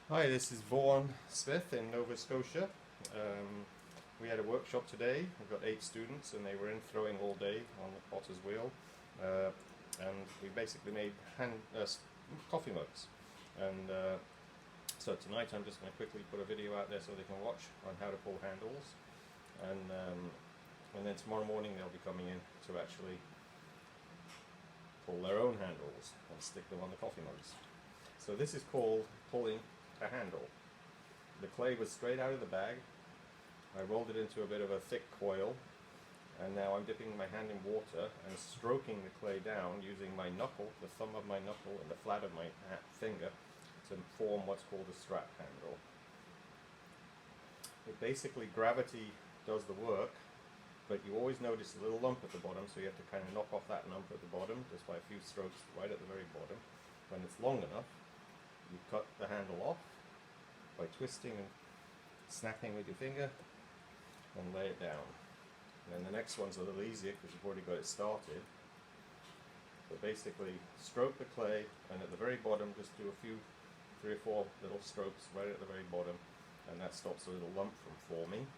Hi, this is Vaughan Smith in Nova Scotia. We had a workshop today. We've got 8 students and they were in throwing all day on the potter's wheel. And we basically made coffee mugs. And so tonight I'm just going to quickly put a video out there so they can watch on how to pull handles. And then tomorrow morning they'll be coming in to actually pull their own handles and stick them on the coffee mugs. So this is called pulling a handle. The clay was straight out of the bag. I rolled it into a bit of a thick coil, and now I'm dipping my hand in water and stroking the clay down using my knuckle, the thumb of my knuckle and the flat of my finger to form what's called a strap handle. Basically gravity does the work, but you always notice a little lump at the bottom, so you have to kind of knock off that lump at the bottom just by a few strokes right at the very bottom. When it's long enough, you cut the handle off by twisting and snapping with your finger and lay it down. And then the next one's a little easier because you've already got it started. So basically stroke the clay, and at the very bottom just do a few, 3 or 4 little strokes right at the very bottom, and that stops a little lump from forming.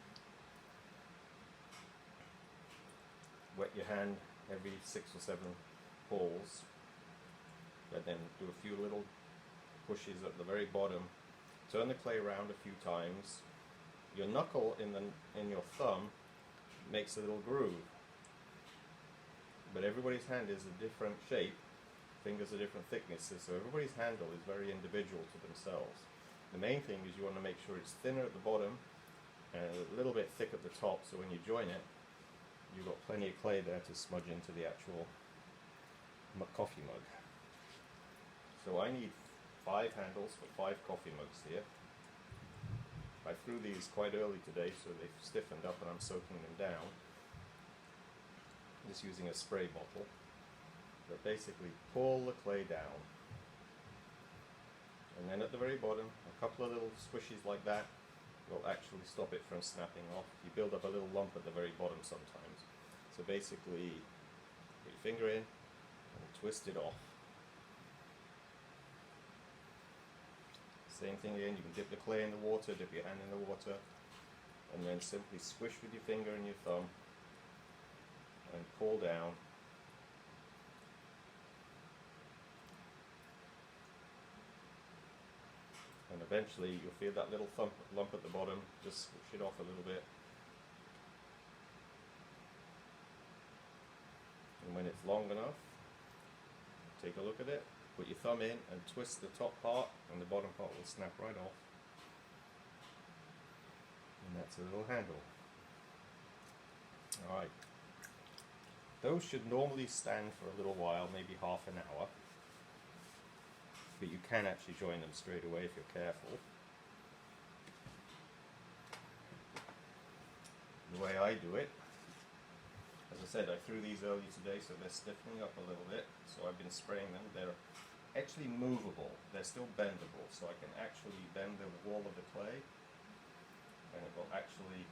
Wet your hand every 6 or 7 pulls, and then do a few little pushes at the very bottom. Turn the clay around a few times. Your knuckle in your thumb makes a little groove, but everybody's hand is a different shape, fingers are different thicknesses, so everybody's handle is very individual to themselves. The main thing is you want to make sure it's thinner at the bottom and a little bit thick at the top, so when you join it, you've got plenty of clay there to smudge into the actual coffee mug. So I need 5 handles for 5 coffee mugs here. I threw these quite early today, so they've stiffened up and I'm soaking them down. Just using a spray bottle. But basically pull the clay down. And then at the very bottom, a couple of little squishes like that will actually stop it from snapping off. You build up a little lump at the very bottom sometimes. So basically, put your finger in and twist it off. Same thing again, you can dip the clay in the water, dip your hand in the water, and then simply squish with your finger and your thumb and pull down. And eventually you'll feel that little lump at the bottom, just squish it off a little bit. And when it's long enough, take a look at it, put your thumb in and twist the top part, and the bottom part will snap right off. And that's a little handle. Alright. Those should normally stand for a little while, maybe half an hour. But you can actually join them straight away if you're careful. The way I do it, as I said, I threw these early today, so they're stiffening up a little bit. So I've been spraying them. They're actually movable. They're still bendable, so I can actually bend the wall of the clay, and it will actually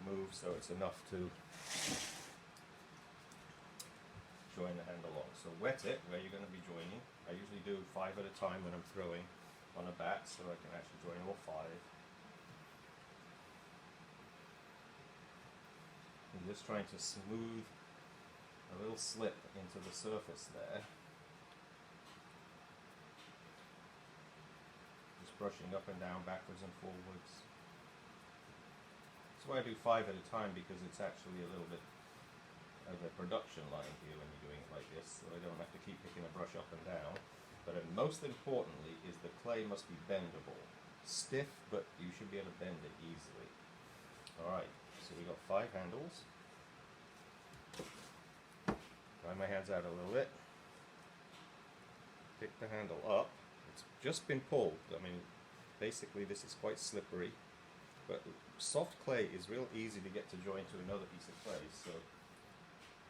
move so it's enough to join the handle on. So wet it where you're going to be joining. I usually do 5 at a time when I'm throwing on a bat, so I can actually join all 5. I'm just trying to smooth a little slip into the surface there. Just brushing up and down, backwards and forwards. That's why I do 5 at a time, because it's actually a little bit of a production line here when you're doing it like this, so I don't have to keep picking a brush up and down. But most importantly is the clay must be bendable. Stiff, but you should be able to bend it easily. Alright, so we've got 5 handles. Dry my hands out a little bit. Pick the handle up. It's just been pulled. I mean, basically this is quite slippery, but soft clay is real easy to get to join to another piece of clay. So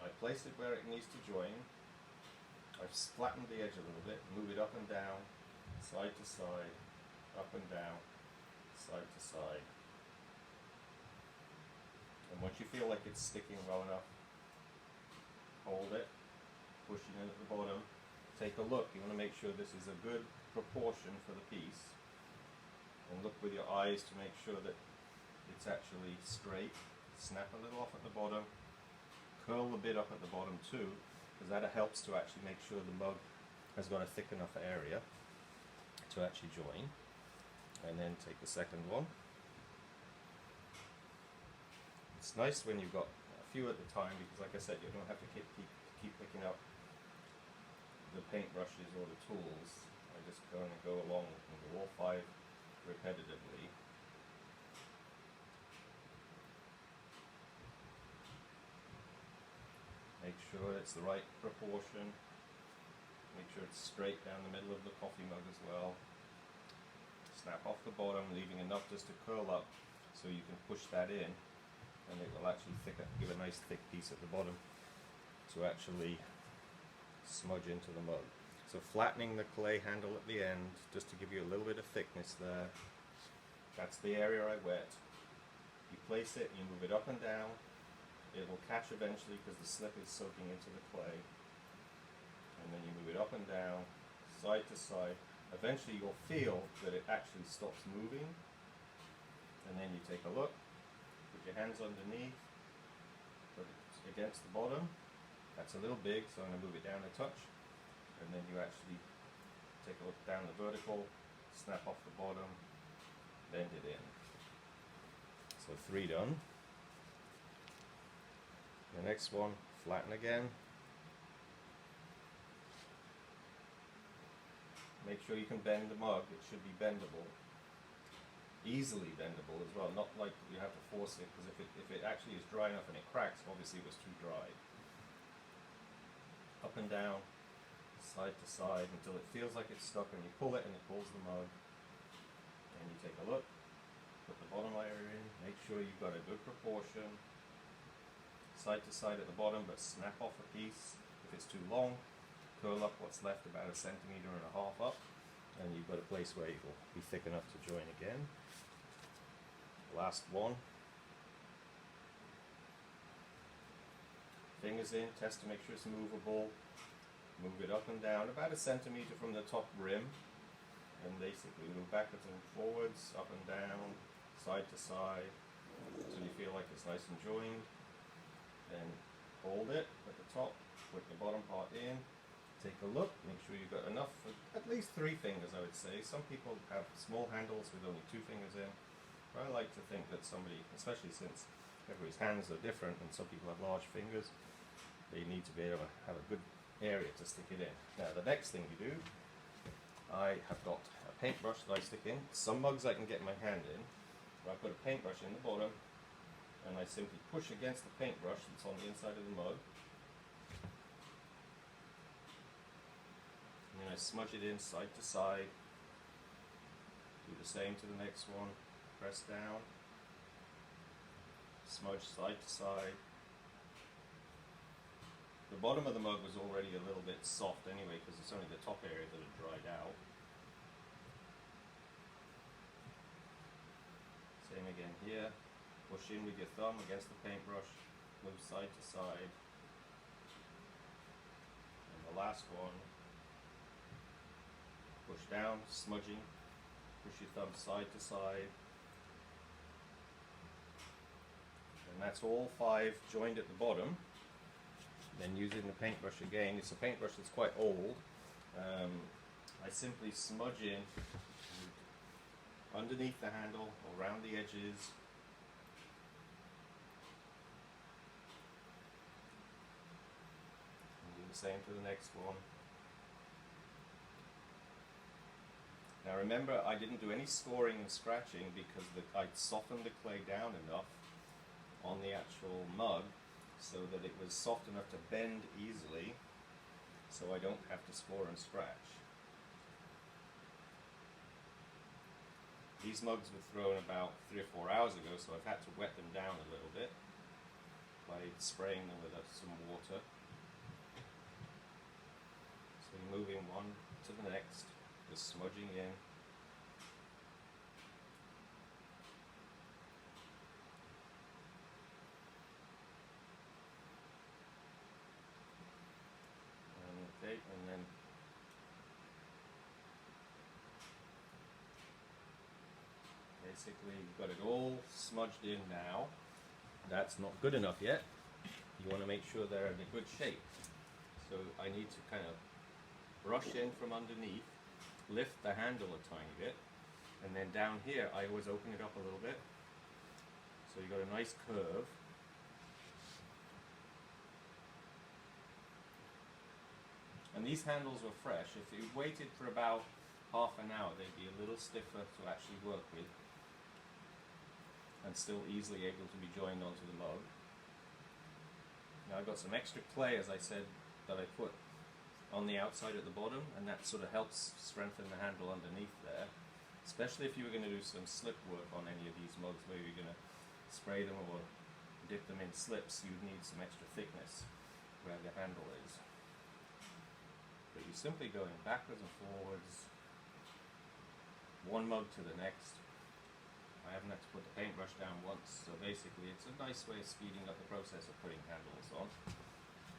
I place it where it needs to join. I've flattened the edge a little bit, move it up and down, side to side, up and down, side to side. And once you feel like it's sticking well enough, hold it, push it in at the bottom, take a look. You want to make sure this is a good proportion for the piece. and look with your eyes to make sure that it's actually straight. Snap a little off at the bottom, curl the bit up at the bottom too, because that helps to actually make sure the mug has got a thick enough area to actually join. And then take the second one. It's nice when you've got a few at a time, because like I said, you don't have to keep picking up the paintbrushes or the tools. I just kind of go along and do all 5 repetitively. Make sure it's the right proportion. Make sure it's straight down the middle of the coffee mug as well. Snap off the bottom, leaving enough just to curl up so you can push that in, and it will actually give a nice thick piece at the bottom to actually smudge into the mug. So flattening the clay handle at the end just to give you a little bit of thickness there. That's the area I wet. You place it, you move it up and down. It will catch eventually because the slip is soaking into the clay. And then you move it up and down, side to side. Eventually you'll feel that it actually stops moving, and then you take a look, put your hands underneath, put it against the bottom. That's a little big, so I'm going to move it down a touch, and then you actually take a look down the vertical, snap off the bottom, bend it in. So 3 done. The next one, flatten again. Make sure you can bend the mug. It should be bendable, easily bendable as well, not like you have to force it, because if it actually is dry enough and it cracks, obviously it was too dry. Up and down, side to side, until it feels like it's stuck, and you pull it and it pulls the mug. And you take a look, put the bottom layer in, make sure you've got a good proportion, side to side at the bottom, but snap off a piece if it's too long. Curl up what's left about 1.5 centimeters up, and you've got a place where it will be thick enough to join again. Last one. Fingers in, test to make sure it's movable. Move it up and down about 1 centimeter from the top rim, and basically move backwards and forwards, up and down, side to side, until you feel like it's nice and joined. Then hold it at the top, put the bottom part in. Take a look, make sure you've got enough for at least 3 fingers, I would say. Some people have small handles with only 2 fingers in. But I like to think that somebody, especially since everybody's hands are different and some people have large fingers, they need to be able to have a good area to stick it in. Now the next thing you do, I have got a paintbrush that I stick in. Some mugs I can get my hand in, where I put a paintbrush in the bottom, and I simply push against the paintbrush that's on the inside of the mug. And then I smudge it in side to side. Do the same to the next one. Press down. Smudge side to side. The bottom of the mug was already a little bit soft anyway, because it's only the top area that had dried out. Same again here. Push in with your thumb against the paintbrush. Move side to side. And the last one. Push down, smudging, push your thumb side to side. And that's all 5 joined at the bottom. Then using the paintbrush again, it's a paintbrush that's quite old. I simply smudge in underneath the handle, around the edges. And do the same to the next one. Now remember, I didn't do any scoring and scratching because I'd softened the clay down enough on the actual mug so that it was soft enough to bend easily, so I don't have to score and scratch. These mugs were thrown about 3 or 4 hours ago, so I've had to wet them down a little bit by spraying them with some water. So you're moving one to the next. Just smudging in. Okay, and then basically you've got it all smudged in now. That's not good enough yet. You want to make sure they're in a good shape. So I need to kind of brush in from underneath, lift the handle a tiny bit, and then down here I always open it up a little bit. So you got a nice curve. And these handles were fresh. If you waited for about half an hour, they'd be a little stiffer to actually work with, and still easily able to be joined onto the mug. Now I've got some extra clay, as I said, that I put on the outside at the bottom, and that sort of helps strengthen the handle underneath there. Especially if you were going to do some slip work on any of these mugs where you're going to spray them or dip them in slips, you'd need some extra thickness where the handle is. But you're simply going backwards and forwards, one mug to the next. I haven't had to put the paintbrush down once, so basically it's a nice way of speeding up the process of putting handles on.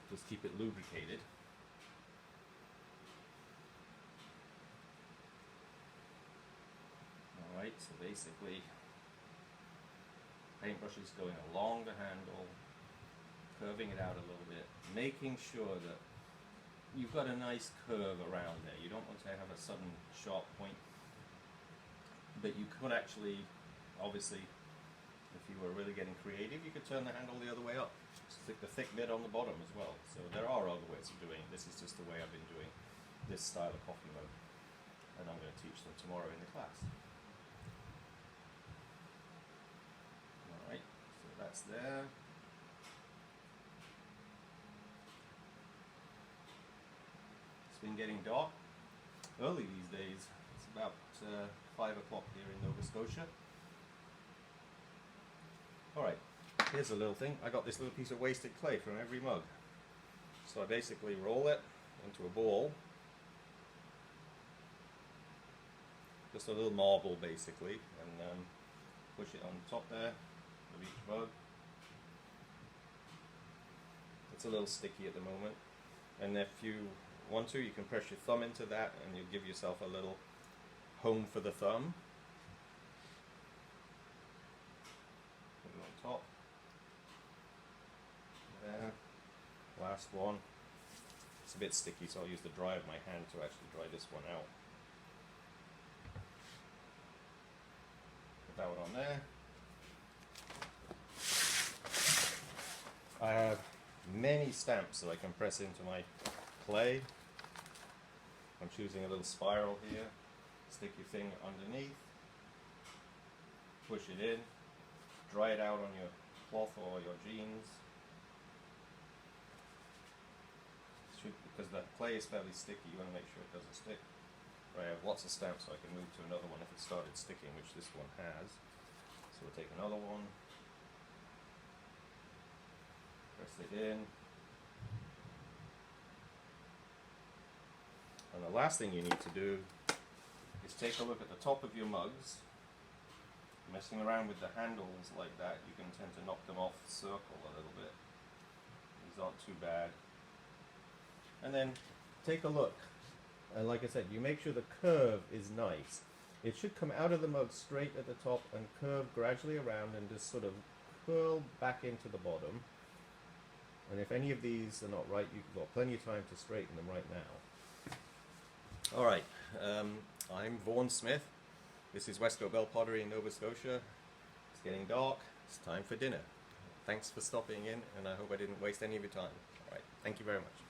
Just keep it lubricated. Alright, so basically paintbrush is going along the handle, curving it out a little bit, making sure that you've got a nice curve around there. You don't want to have a sudden sharp point, but you could actually, obviously, if you were really getting creative, you could turn the handle the other way up. Stick the thick bit on the bottom as well. So there are other ways of doing it. This is just the way I've been doing this style of coffee mug, and I'm going to teach them tomorrow in the class. Alright, so that's there. It's been getting dark early these days. It's about 5 o'clock here in Nova Scotia. Alright, here's a little thing. I got this little piece of wasted clay from every mug. So I basically roll it into a ball. Just a little marble basically, and push it on top there of each mug. It's a little sticky at the moment, and if you want to, you can press your thumb into that and you give yourself a little home for the thumb. Put it on top. There. Last one. It's a bit sticky, so I'll use the dry of my hand to actually dry this one out. Put that one on there. I have many stamps that I can press into my clay. I'm choosing a little spiral here. Stick your finger underneath, push it in, dry it out on your cloth or your jeans. Because the clay is fairly sticky, you want to make sure it doesn't stick. I have lots of stamps, so I can move to another one if it started sticking, which this one has. So we'll take another one, press it in. And the last thing you need to do is take a look at the top of your mugs. Messing around with the handles like that, you can tend to knock them off the circle a little bit. These aren't too bad. And then take a look. And like I said, you make sure the curve is nice. It should come out of the mug straight at the top and curve gradually around and just sort of curl back into the bottom. And if any of these are not right, you've got plenty of time to straighten them right now. Alright, I'm Vaughan Smith. This is Westcote Bell Pottery in Nova Scotia. It's getting dark. It's time for dinner. Thanks for stopping in, and I hope I didn't waste any of your time. Alright, thank you very much.